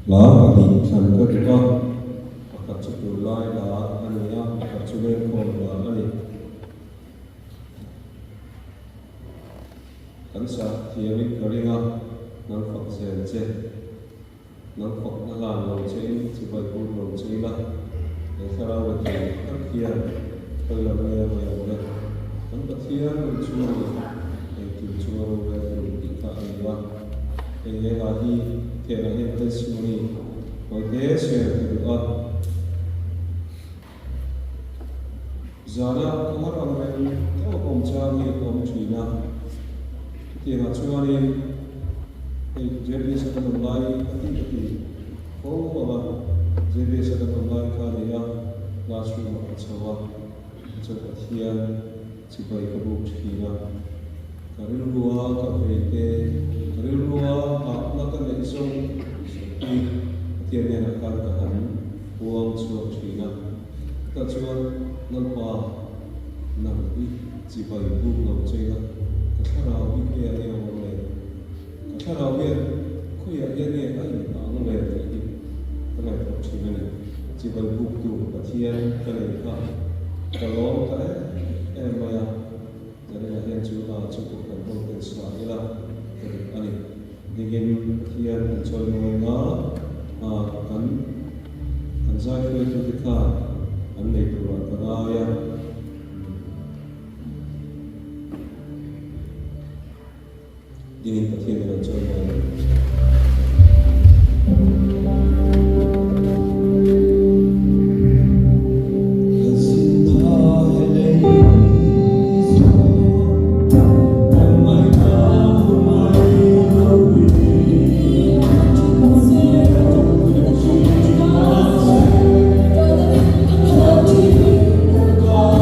lá và bị thành các con các chú tu lai lá anh nhá các chú lên còn là anh cảnh sát thì mình có đi ngang nang phật sen che nang phật na la lo che chỉ phải cố lo che la để sau đó thì tất kia tôi là người mà ở đây tất kia mình chua để tìm chua về tìm ta anh ba để là đi thế là hiện tại suy rồi thế sẽ được ở giờ đó có một ông này theo ông cha thì ông chỉ là thì là chua đi thì dễ bị sẽ được lại thì có mà dễ bị sẽ được lại cái này là chua mà chua cho thiên chỉ phải có bộ chỉ là cái lúa cái về cái lúa học nó cái này xong thì thiên này là cái hành buông chua chỉ là cái chua nó qua nằm đi chỉ phải buông lòng chơi là cái sao nào bị cái này ông này cái sao nào biết khối này này anh ông này cái này không chỉ là chỉ phải buông đủ cái thiên cái này không cái lỗ cái em mà cho nên là hiện chú là chú cũng cần không cần xóa đi là anh ấy đi game thiên chơi ngồi ngó cắn cắn dây với chú thích cả anh này tụi bạn có ai đi đến thiên là chơi ngồi God.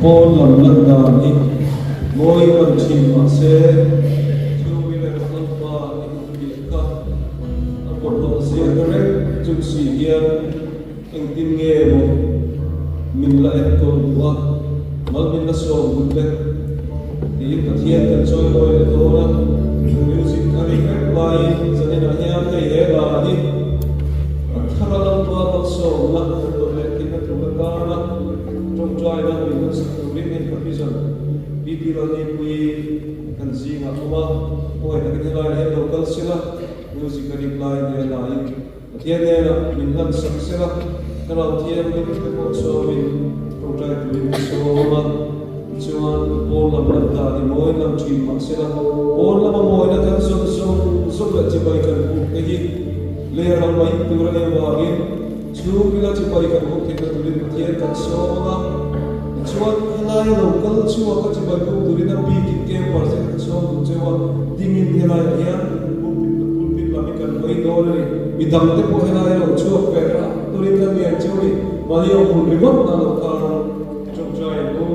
Paul lam landa ni moi lam chim ma se chu mi le kan pa ni ka apot lo se kare chu si hian eng tin nge mo min la et ko wa mal min la so bul le ti ka thian kan choi loi to na music kari ka bai zane na hian te he la ni thara lam pa lo so na to le tin na to ka na trong trai na mi kan sa to rin ka vision bi lo ni pui kan ji nga thoma oi ta ki lai he local sila music kari lai ne lai thian ne na min han sak sila kalau thian ni ko ko so min trong trai tu min so ma chuan Paul lam landa ni moi lam chin ma sila Paul lam moi na kan so la chi bai kan ku ke hi le ram mai tu ra ne wa gi chu bila chi bai kan ku ke ka tu rin thian kan so ma chuan helai local chuwa ka chi bai ku tu rin na bi ki ke par se so tu chewa dingin helai hian pulpit la mi kan bai do le mi dam te po helai lo chuwa pe ra tu rin kan ne chewi mali o mun ri got na lo ka trong trai ko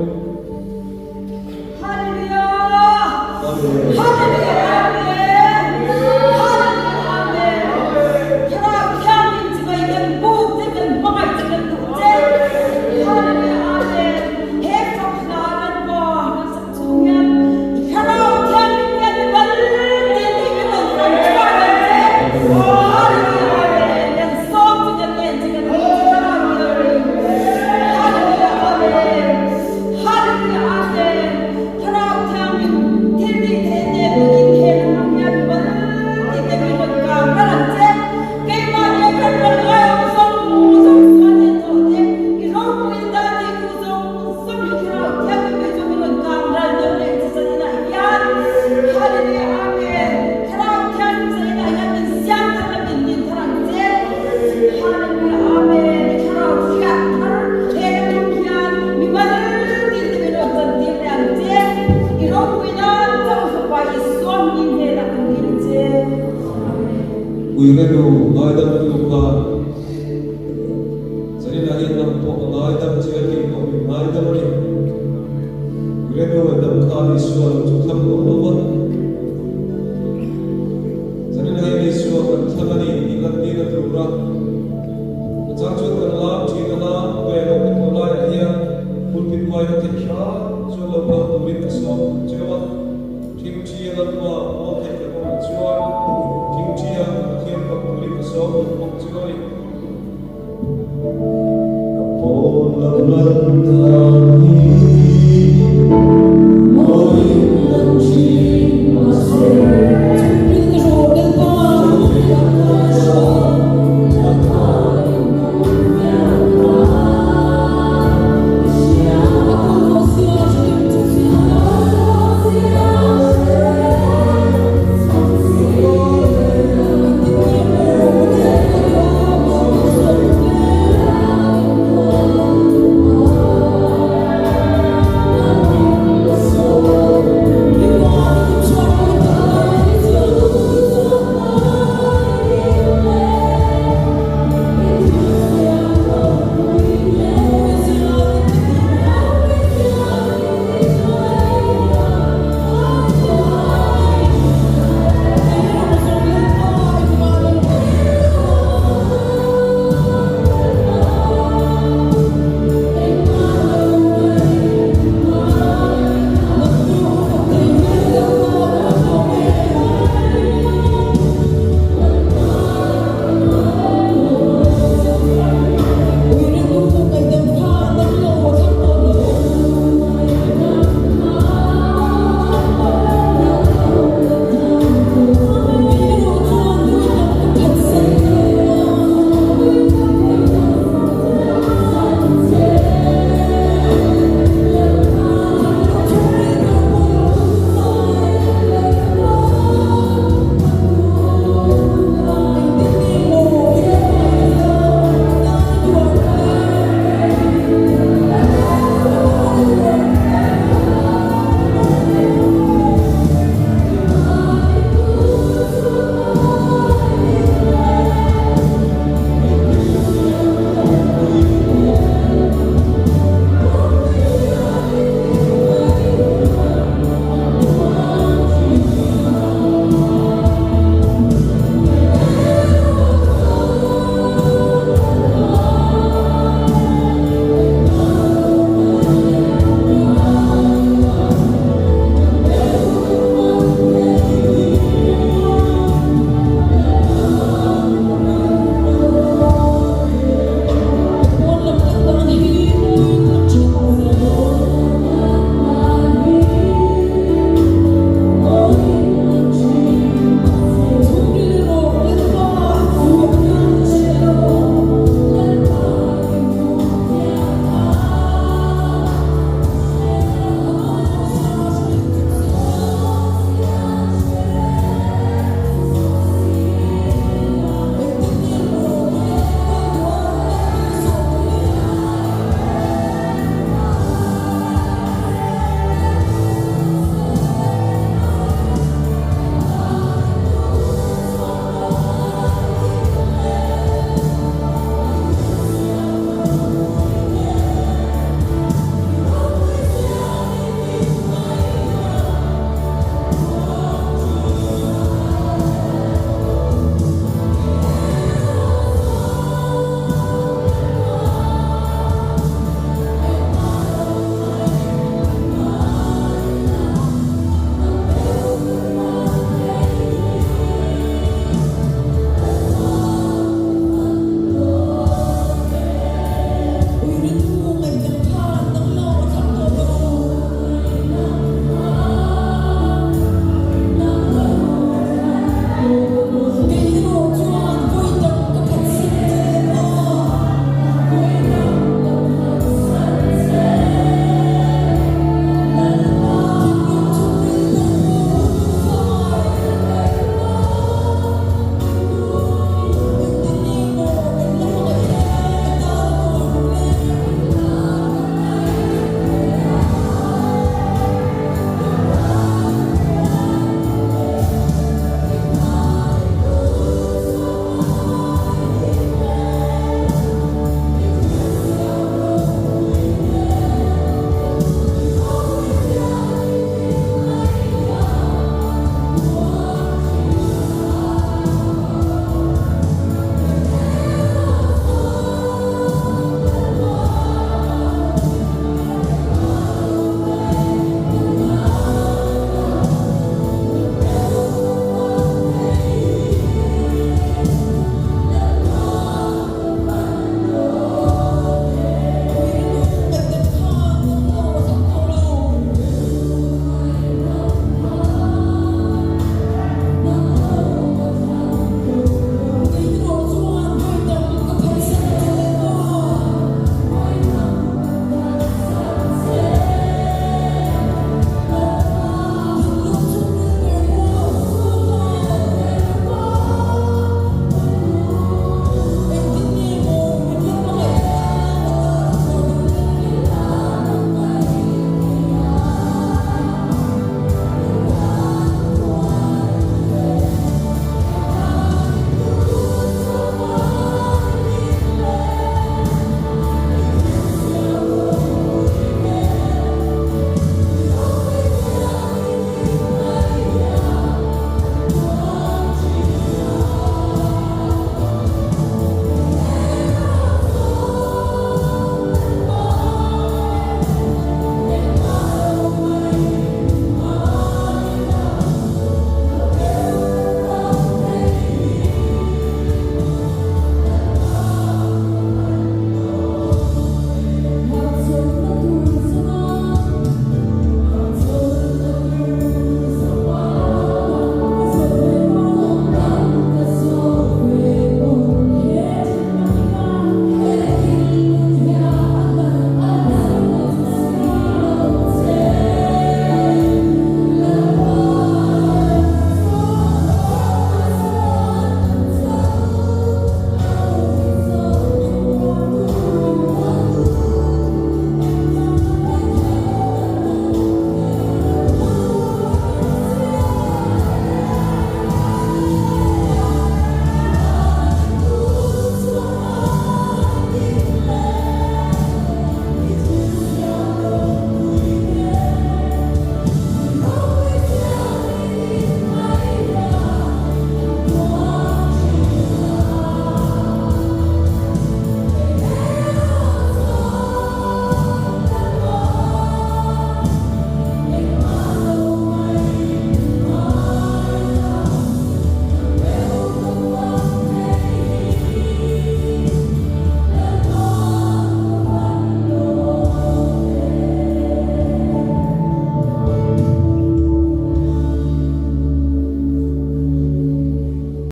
Uireno ngaidam tuka sari nahi nam po ngaidam cheli ko ngaidam ni uireno dam khali sual chutham ko lowa sari nahi ni sual kan thamani ilati na tura chachu kan la thina la pe lo ko la ya pulpit mai na thikha so lo ba turin so chewa thim chi la pa